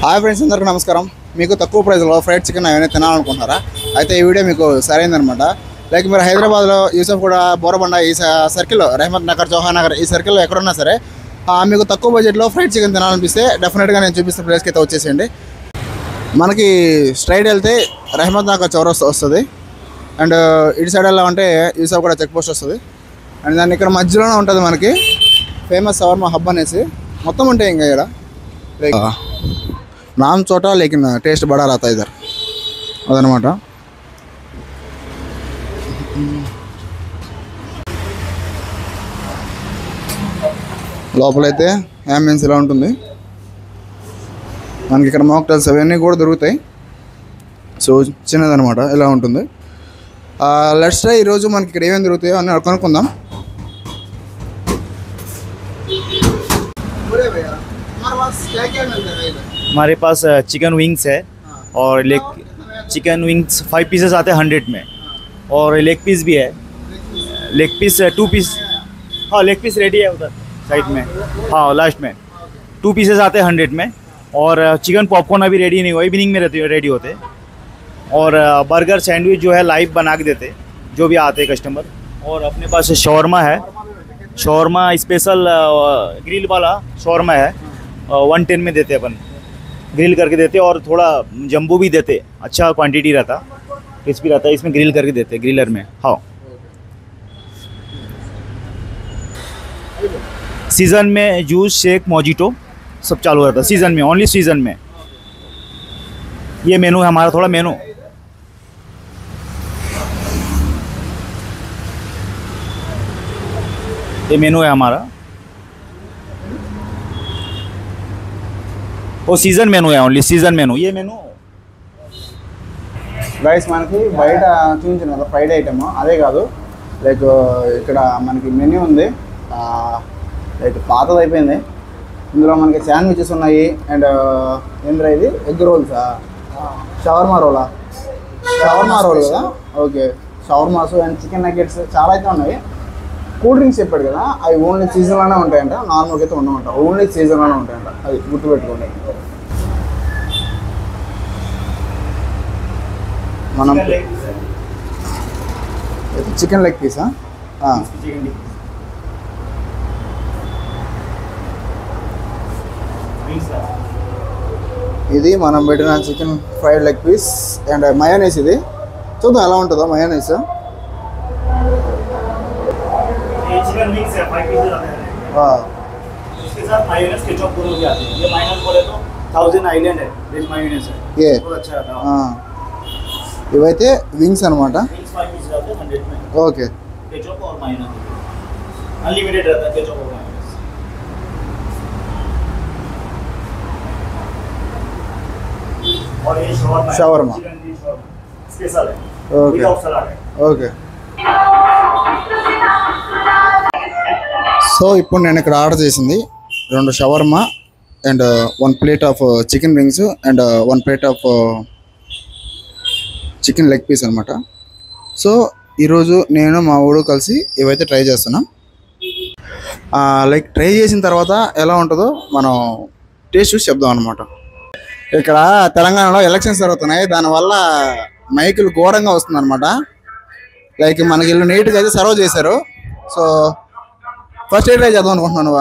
Hi friends, అందరికీ నమస్కారం. మీకు తక్కువ ప్రైస్లో ఫ్రైడ్ చికెన్ ఏమైనా తినాలనుకుంటున్నారా? అయితే ఈ వీడియో మీకు సరైందనమాట. లైక్ మీరు హైదరాబాద్లో యూసఫ్ కూడా బోరబండ ఈ సర్కిల్లో రెహమత్ నగర్, జవహర్ నగర్ ఈ సర్కిల్లో ఎక్కడున్నా సరే మీకు తక్కువ బడ్జెట్లో ఫ్రైడ్ చికెన్ తినాలనిపిస్తే డెఫినెట్గా నేను చూపిస్తున్న ప్లేస్కి అయితే వచ్చేసేయండి. మనకి స్ట్రైట్ వెళ్తే రెహమత్ నగర్ చౌరస్తా వస్తుంది. అండ్ ఇటు సైడ్ ఎలా అంటే యూసఫ్ కూడా చెక్ పోస్ట్ వస్తుంది. అండ్ దాన్ని ఇక్కడ మధ్యలోనే ఉంటుంది మనకి ఫేమస్ షవర్మా హబ్ అనేసి. మొత్తం ఉంటాయి ఇంకా ఇక్కడ లైక్ नाम छोटा लेकिन टेस्ट बड़ा रहता है इधर అదనమాట. లోపలైతే అంబియన్స్ ఇలా ఉంటుంది. మనకి ఇక్కడ మాక్టైల్స్ అవన్నీ కూడా దొరుకుతాయి. సో చిన్నదనమాట ఇలా ఉంటుంది. లెట్స్ ట్రై ఈరోజు మనకి ఇక్కడ ఏమేమి దొరుకుతాయో అని కనుక్కుందాం. हमारे पास चिकन विंग्स है और चिकन विंग्स 5 पीसेस आते हैं 100 में, और लेग पीस भी है. लेग पीस 2 पीस, हाँ लेग पीस रेडी है उधर साइड में, हाँ लास्ट में 2 पीसेस आते हैं 100 में. और चिकन पॉपकॉर्न अभी रेडी नहीं हुआ, इवनिंग में रेडी होते. और बर्गर सैंडविच जो है लाइव बना के देते जो भी आते हैं कस्टमर. और अपने पास शॉर्मा है, शॉर्मा स्पेशल ग्रिल वाला शॉर्मा है, 110 में देते अपन, ग्रिल करके देते. और थोड़ा जंबू भी देते, अच्छा क्वांटिटी रहता, क्रिस्पी रहता है, इसमें ग्रिल करके देते ग्रिलर में. हाँ सीज़न में जूस, शेक, मोजिटो सब चालू रहता है सीज़न में, ओनली सीज़न में. ये मेनू है हमारा, थोड़ा मेनू ये मेनू है हमारा, वो सीज़न मेनू है, ओनली सीज़न मेनू. ये मेनू గైస్ మనకి బయట చూపించిన కదా ఫ్రైడ్ ఐటమ్ అదే కాదు, లైక్ ఇక్కడ మనకి మెన్యూ ఉంది. లైక్ పాతది అయిపోయింది. ఇందులో మనకి శాండ్విచెస్ ఉన్నాయి. అండ్ ఏంద్రా ఇది ఎగ్ రోల్సా, షవర్మా రోలా, షవర్మా రోల్ కదా, okay shawarmas and chicken nuggets చాలా అయితే ఉన్నాయి. కూల్ డ్రింక్స్ చెప్పాడు కదా, అవి ఓన్లీ సీజన్లోనే ఉంటాయంట, నార్మల్గా అయితే ఉండమంట, ఓన్లీ సీజన్లోనే ఉంటాయంట, అది గుర్తుపెట్టుకోండి. మనం చికెన్ లెగ్ పీసా, ఇది మనం పెట్టిన chicken fried leg piece and mayonnaise. ఇది చూద్దాం ఎలా ఉంటుందో మయోనైస్. चिकन विंग्स है 5 पीसेस आते हैं, इसके साथ मायोनेज केचप दोनों भी आते हैं. ये मायोनेज बोले तो 1000 आइलैंड है, वेज मायोनेज है, ये बहुत अच्छा रहता है. ఇవైతే వింగ్స్ అనమాట. विंग्स 5 पीसेस आते हैं 100 में, ఓకే केचप और मायोनेज अनलिमिटेड रहता है, केचप और मायोनेज. और ये शवरमा स्पेशल है, ఓకే विदाउट सलाद है. ఓకే. సో ఇప్పుడు నేను ఇక్కడ ఆర్డర్ చేసింది 2 shawarma and 1 plate of chicken wings and 1 plate of chicken leg piece అనమాట. సో ఈరోజు నేను మా ఊడు కలిసి ఇవైతే ట్రై చేస్తున్నాం. లైక్ ట్రై చేసిన తర్వాత ఎలా ఉంటుందో మనం టేస్ట్ చూసి చెప్దాం అనమాట. ఇక్కడ తెలంగాణలో ఎలక్షన్స్ జరుగుతున్నాయి, దానివల్ల మైకులు ఘోరంగా వస్తుంది అనమాట. లైక్ మనకి ఇల్లు నీట్గా అయితే సర్వ్ చేశారు. సో ఫస్ట్ ఏ ట్రై చేద్దాం అనుకుంటున్నాను.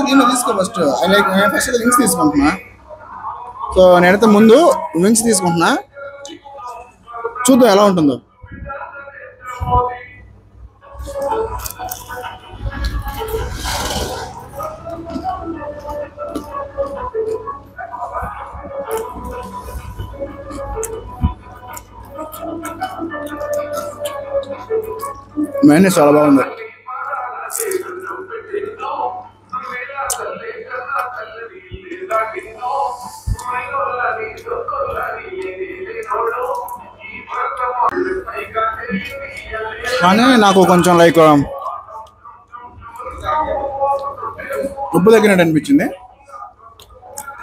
దీన్ని తీసుకో ఫస్ట్. లైక్ నేను ఫస్ట్ వింగ్స్ తీసుకుంటున్నా. సో నేనైతే ముందు వింగ్స్ తీసుకుంటున్నా, చూద్దాం ఎలా ఉంటుందో. మైనస్ చాలా బాగుంది. కానీ నాకు కొంచెం లైక్ ఉప్పు తగ్గినట్టు అనిపించింది.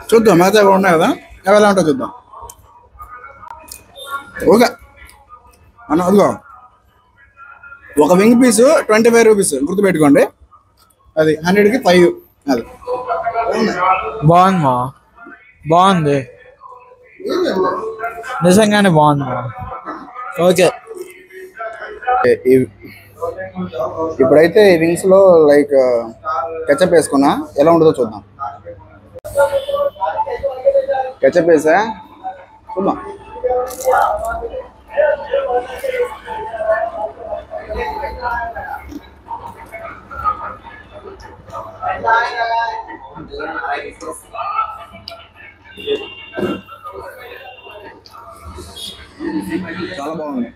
చూద్దాం మిగతా కూడా ఉన్నాయి కదా, ఎలా ఉంటుందో చూద్దాం. ఓకే అన్న, అదిగో ఒక వింగ్ పీసు 25 రూపీస్ గుర్తుపెట్టుకోండి. అది 100కి 5. అది బాగుంది మా, బాగుంది, నిజంగానే బాగుంది మా. ఓకే. ఇప్పుడైతే ఈ వింగ్స్ లో లైక్ కెచప్ వేసుకున్నా, ఎలా ఉంటుందో చూద్దాం. కెచప్ వేసా, చూద్దాం. చాలా బాగుంది.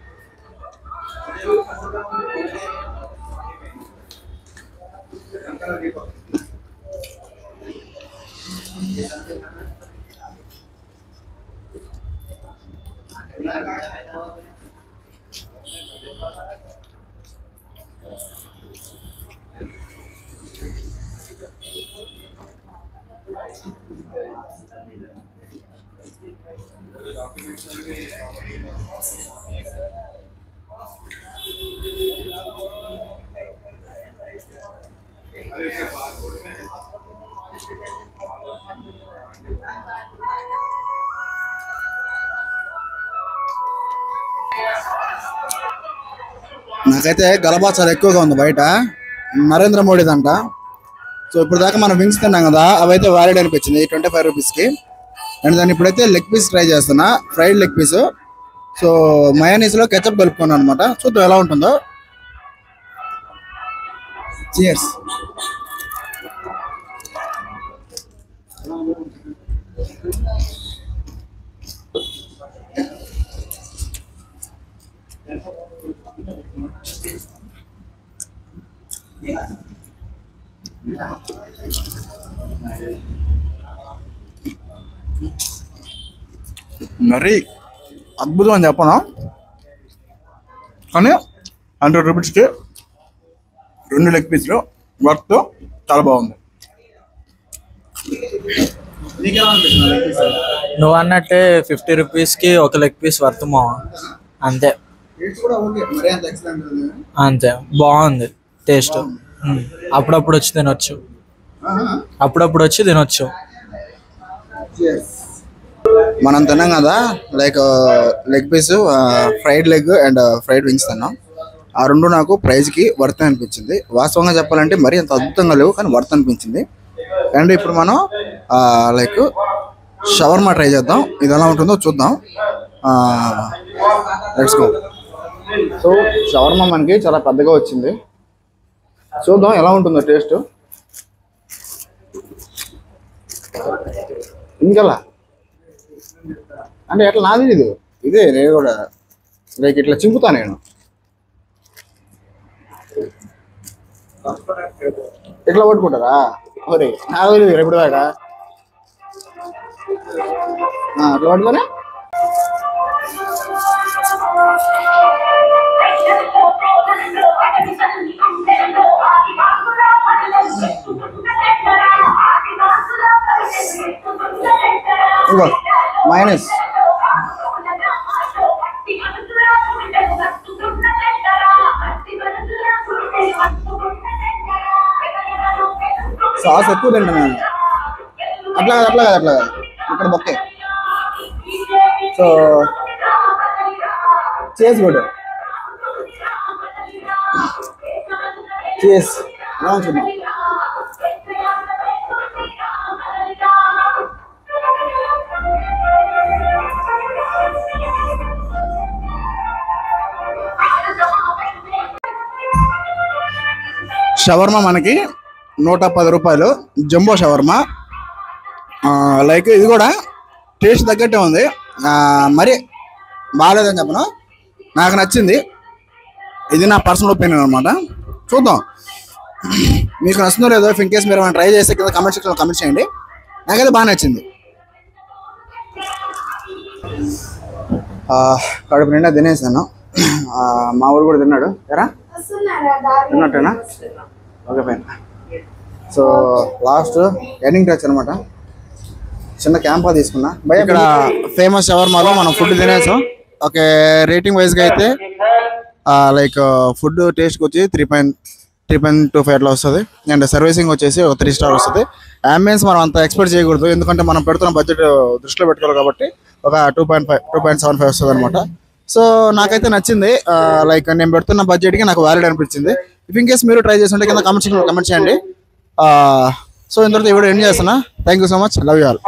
నాకైతే గలబా చాలా ఎక్కువగా ఉంది బయట. నరేంద్ర మోడీదంట. సో ఇప్పుడు దాకా మనం వింగ్స్ తిన్నాం కదా, అవైతే వ్యాలిడ్ అనిపించింది 25 రూపీస్కి. అండ్ దాన్ని ఇప్పుడైతే లెగ్ పీస్ ట్రై చేస్తున్నా, ఫ్రైడ్ లెగ్ పీస్. సో మయోనీస్లో కెచప్ కలుపుకున్నాను అనమాట. చూద్దాం ఎలా ఉంటుందో. చియర్స్. మరీ అద్భుతం అని చెప్పను, కానీ 100 రూపీస్కి 2 లెగ్ పీస్లు వర్త్, చాలా బాగుంది. నువ్వు అన్నట్టే 50 రూపీస్కి ఒక లెగ్ పీస్ వర్త్ మా. అంతే అంతే, బాగుంది టేస్ట్. అప్పుడప్పుడు వచ్చి తినొచ్చు, అప్పుడప్పుడు వచ్చి తినొచ్చు. మనం తిన్నాం కదా like leg piece, fried leg and fried wings తిన్నాం. ఆ రెండు నాకు ప్రైజ్కి వర్త్ అనిపించింది. వాస్తవంగా చెప్పాలంటే మరీ అంత అద్భుతంగా లేవు, కానీ వర్త్ అనిపించింది. అండ్ ఇప్పుడు మనం లైక్ షవర్మా ట్రై చేద్దాం. ఇది ఎలా ఉంటుందో చూద్దాం. Let's go. సో షవర్మా మనకి చాలా పెద్దగా వచ్చింది. చూద్దాం ఎలా ఉంటుందో టేస్ట్. ఇంకెలా అంటే ఎట్లా నాది ఇది, ఇదే నేను కూడా లైక్ ఇట్లా చింపుతా నేను. ఇట్లా పట్టుకుంటారా? ఒరే నాకు తెలియదు ఎప్పుడు దాకా. అట్లా పట్టుకొని ఇగో మైనస్. సాస్ ఎక్కువ తింటున్నాను. అట్లా కాదు అట్లా కాదు అట్లా కాదు, ఇక్కడ బొక్కే. సో చేసి కూడా చేసి ఎలా ఉంచున్నాం. షవర్మా మనకి 110 రూపాయలు, జంబో షవర్మా. లైక్ ఇది కూడా టేస్ట్ తగ్గట్టే ఉంది, మరి బాగాలేదని చెప్పను, నాకు నచ్చింది. ఇది నా పర్సనల్ ఒపీనియన్ అనమాట. చూద్దాం మీకు నచ్చిందో లేదో. ఇన్ కేస్ మీరు ఏమైనా ట్రై చేస్తే కింద కామెంట్ సెక్షన్లో కామెంట్ చేయండి. నాకైతే బాగా నచ్చింది. కడుపు నిండా తినేసాను. మా ఊరు కూడా తిన్నాడు. ఎరా తిన్నట్టేనా? Okay fine. So last ending touch అనమాట. చిన్న క్యాంపా తీసుకున్నా. ఇక్కడ ఫేమస్ షవర్మాలో మనం ఫుడ్ తినేసాం. ఓకే రేటింగ్ వైజ్గా అయితే లైక్ ఫుడ్ టేస్ట్కి వచ్చి 3.25 అట్లా వస్తుంది. అండ్ సర్వీసింగ్ వచ్చేసి ఒక 3 స్టార్ వస్తుంది. అంబియన్స్ మనం అంత ఎక్స్పెక్ట్ చేయకూడదు, ఎందుకంటే మనం పెడుతున్న బడ్జెట్ దృష్టిలో పెట్టుకోవాలి కాబట్టి ఒక 2.75 వస్తుంది అనమాట. సో నాకైతే నచ్చింది. లైక్ నేను పెడుతున్న బడ్జెట్కి నాకు వ్యాలిడ్ అనిపించింది. ఇఫ్ ఇన్ కేస్ మీరు ట్రై చేస్తుంటే కింద కమెంట్ చేయండి. సో ఇంతవరకు ఈ వీడియో ఎండ్ చేస్తున్నా. Thank you so much. Love you all.